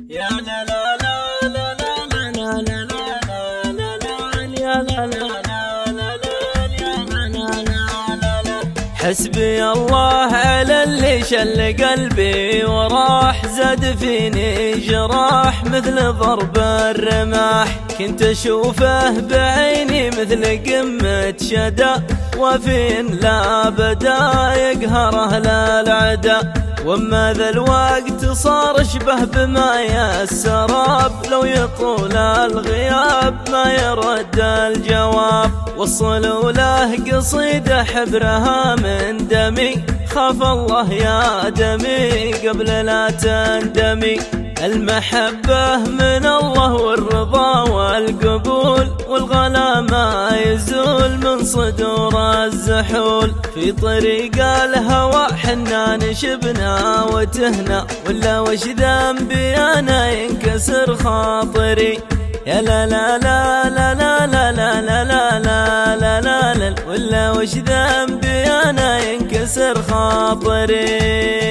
يا لا لا لا لا لا لا لا لا لا لا يا لا لا لا لا لا يا لا لا لا لا. حسبي الله على اللي شل قلبي وراح، زاد فيني جراح مثل ضرب الرماح. كنت اشوفه بعيني مثل قمة شدا، وفين لا بدا يقهره للعدا. وما ذا الوقت صار اشبه بماء السراب، لو يطول الغياب ما يرد الجواب. وصلوا له قصيدة حبرها من دمي، خاف الله يا دمي قبل لا تندمي. المحبة من الله والرضا والقبول، والغلا ما يزول من صدور الزحول. في طريق الهوى حنا نشبنا وتهنا، ولا وش ذنبي أنا ينكسر خاطري. يا لا لا لا لا لا لا لا لا لا لا لا لا، ولا وش ذنبي أنا ينكسر خاطري.